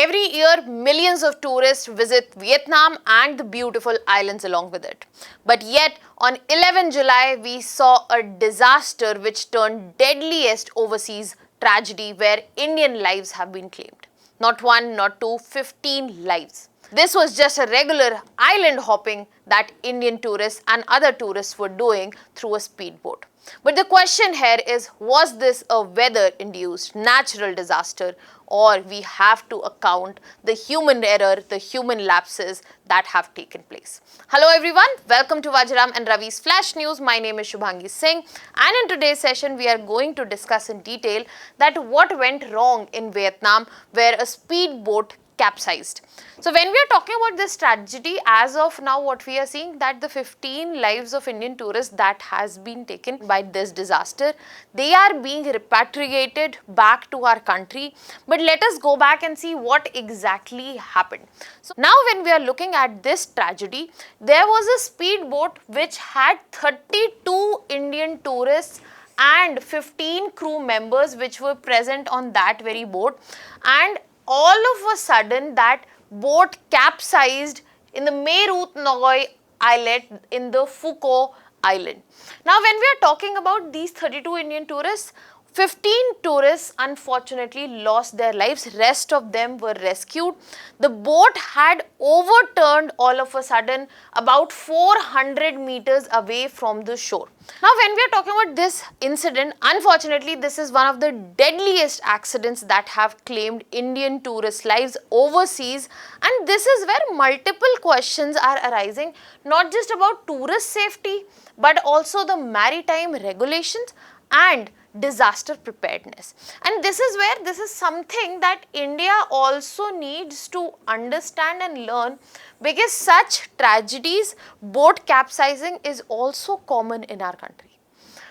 Every year, millions of tourists visit Vietnam and the beautiful islands along with it. But yet, on 11 July, we saw a disaster which turned deadliest overseas tragedy where Indian lives have been claimed. Not one, not two, 15 lives. This was just a regular island hopping that Indian tourists and other tourists were doing through a speedboat. But the question here is, was this a weather-induced natural disaster, or we have to account the human error, the human lapses that have taken place? Hello everyone, welcome to Vajram and Ravi's Flash News. My name is Shubhangi Singh, and in today's session we are going to discuss in detail that what went wrong in Vietnam where a speedboat capsized. So when we are talking about this tragedy, as of now what we are seeing that the 15 lives of Indian tourists that has been taken by this disaster, they are being repatriated back to our country. But let us go back and see what exactly happened. So now when we are looking at this tragedy, there was a speedboat which had 32 Indian tourists and 15 crew members which were present on that very boat, and all of a sudden that boat capsized in the May Rut Ngoai Islet in the Phu Quoc Island. Now when we are talking about these 32 Indian tourists, 15 tourists unfortunately lost their lives, rest of them were rescued. The boat had overturned all of a sudden about 400 meters away from the shore. Now when we are talking about this incident, unfortunately this is one of the deadliest accidents that have claimed Indian tourist lives overseas, and this is where multiple questions are arising, not just about tourist safety but also the maritime regulations and disaster preparedness. And this is where this is something that India also needs to understand and learn, because such tragedies, boat capsizing, is also common in our country.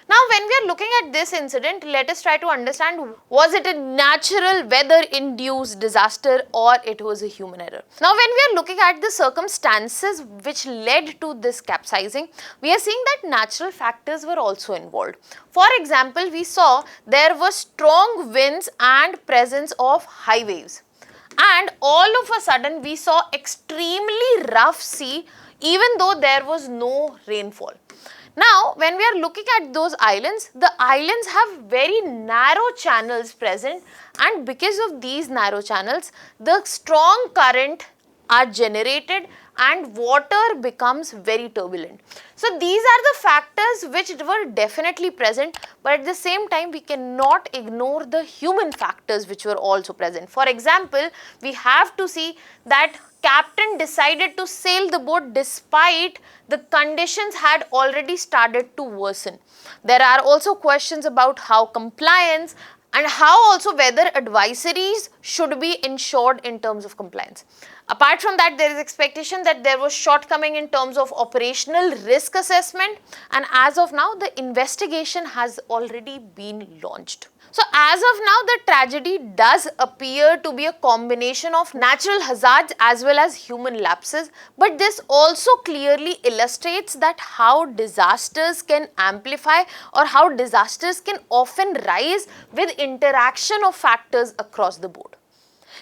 Now when we are looking at this incident, let us try to understand, was it a natural weather-induced disaster or it was a human error? Now when we are looking at the circumstances which led to this capsizing, we are seeing that natural factors were also involved. For example, we saw there were strong winds and presence of high waves. And all of a sudden we saw extremely rough sea even though there was no rainfall. Now, when we are looking at those islands, the islands have very narrow channels present, and because of these narrow channels, the strong current are generated and water becomes very turbulent. So these are the factors which were definitely present, but at the same time we cannot ignore the human factors which were also present. For example, we have to see that captain decided to sail the boat despite the conditions had already started to worsen. There are also questions about how compliance and how also weather advisories should be ensured in terms of compliance. Apart from that, there is expectation that there was shortcoming in terms of operational risk assessment, and as of now the investigation has already been launched. So as of now, the tragedy does appear to be a combination of natural hazards as well as human lapses, but this also clearly illustrates that how disasters can amplify or how disasters can often rise with interaction of factors across the board.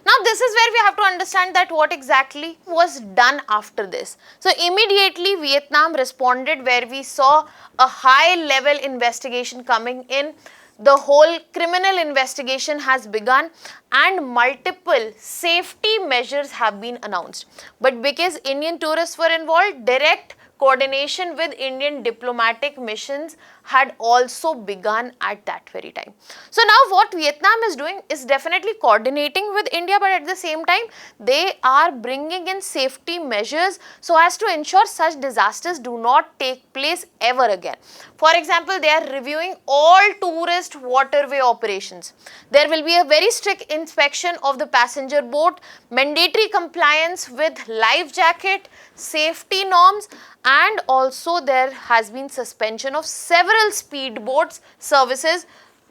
Now this is where we have to understand that what exactly was done after this. So immediately Vietnam responded, where we saw a high level investigation coming in. The whole criminal investigation has begun and multiple safety measures have been announced. But because Indian tourists were involved, direct coordination with Indian diplomatic missions had also begun at that very time. So now what Vietnam is doing is definitely coordinating with India, but at the same time they are bringing in safety measures so as to ensure such disasters do not take place ever again. For example, they are reviewing all tourist waterway operations. There will be a very strict inspection of the passenger boat, mandatory compliance with life jacket, safety norms, and also there has been suspension of several speedboats services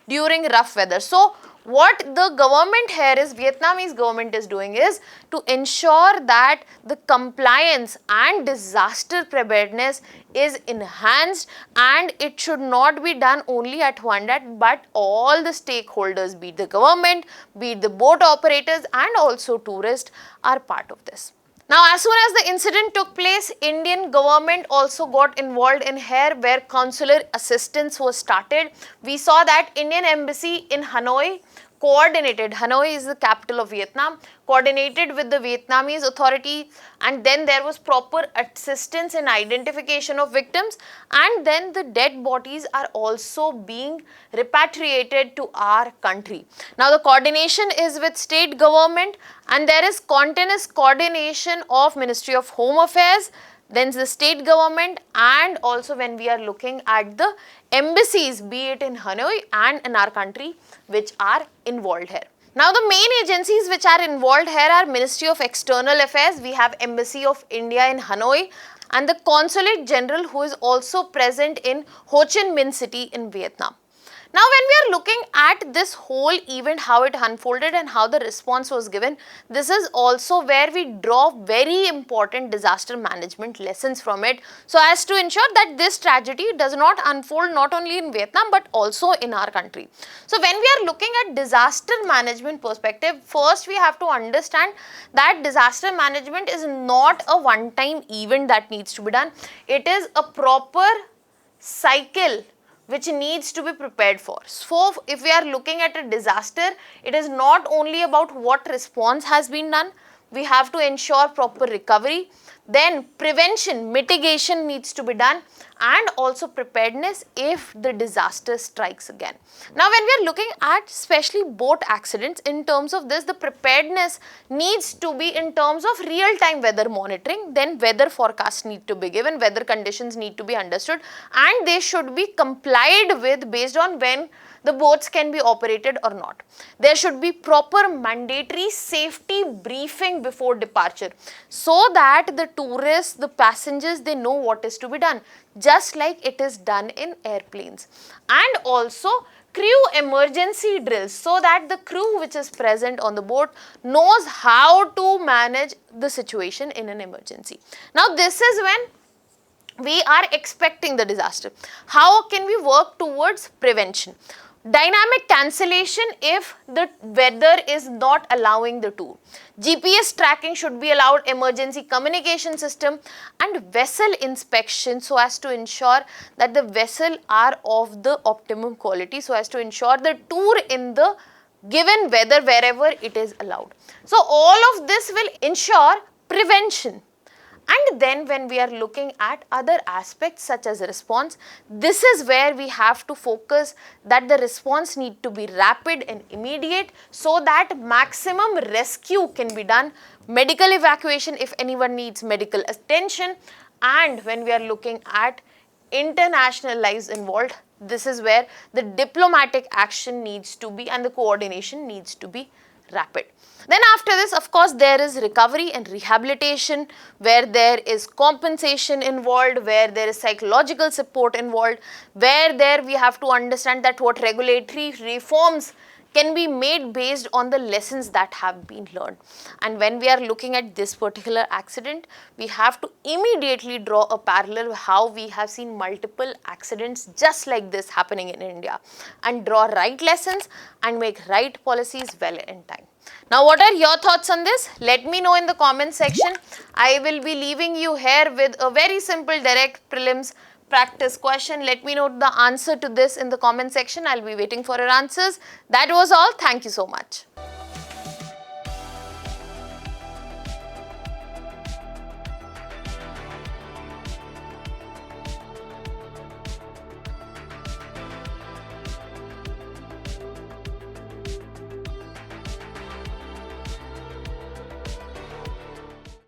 during rough weather. So What the government here is, Vietnamese government is doing is to ensure that the compliance and disaster preparedness is enhanced, and it should not be done only at one end, but all the stakeholders, be it the government, be it the boat operators and also tourists, are part of this. Now, as soon as the incident took place, Indian government also got involved in here, where consular assistance was started. We saw that Indian embassy in Hanoi coordinated, Hanoi is the capital of Vietnam, coordinated with the Vietnamese authority, and then there was proper assistance in identification of victims, and then the dead bodies are also being repatriated to our country. Now, the coordination is with state government, and there is continuous coordination of Ministry of Home Affairs, then the state government, and also when we are looking at the embassies, be it in Hanoi and in our country, which are involved here. Now, the main agencies which are involved here are Ministry of External Affairs, we have Embassy of India in Hanoi, and the Consulate General, who is also present in Ho Chi Minh City in Vietnam. Now, when we are looking at this whole event, how it unfolded and how the response was given, this is also where we draw very important disaster management lessons from it, so as to ensure that this tragedy does not unfold not only in Vietnam but also in our country. So, when we are looking at disaster management perspective, first we have to understand that disaster management is not a one-time event that needs to be done. It is a proper cycle which needs to be prepared for. So, if we are looking at a disaster, it is not only about what response has been done, we have to ensure proper recovery, then prevention, mitigation needs to be done, and also preparedness if the disaster strikes again. Now, when we are looking at especially boat accidents, in terms of this, the preparedness needs to be in terms of real-time weather monitoring, then weather forecasts need to be given, weather conditions need to be understood, and they should be complied with based on when the boats can be operated or not. There should be proper mandatory safety briefing before departure, so that the tourists, the passengers, they know what is to be done, just like it is done in airplanes. And also crew emergency drills, so that the crew which is present on the boat knows how to manage the situation in an emergency. Now, this is when we are expecting the disaster. How can we work towards prevention? Dynamic cancellation if the weather is not allowing the tour. GPS tracking should be allowed, emergency communication system, and vessel inspection, so as to ensure that the vessel are of the optimum quality, so as to ensure the tour in the given weather wherever it is allowed. So, all of this will ensure prevention. And then when we are looking at other aspects such as response, this is where we have to focus that the response need to be rapid and immediate, so that maximum rescue can be done, medical evacuation if anyone needs medical attention, and when we are looking at international lives involved, this is where the diplomatic action needs to be and the coordination needs to be rapid. Then after this, of course, there is recovery and rehabilitation, where there is compensation involved, where there is psychological support involved, where there we have to understand that what regulatory reforms can be made based on the lessons that have been learned. And when we are looking at this particular accident, we have to immediately draw a parallel how we have seen multiple accidents just like this happening in India, and draw right lessons and make right policies well in time. Now, what are your thoughts on this? Let me know in the comment section. I will be leaving you here with a very simple direct prelims practice question. Let me know the answer to this in the comment section. I'll be waiting for your answers. That was all. Thank you so much.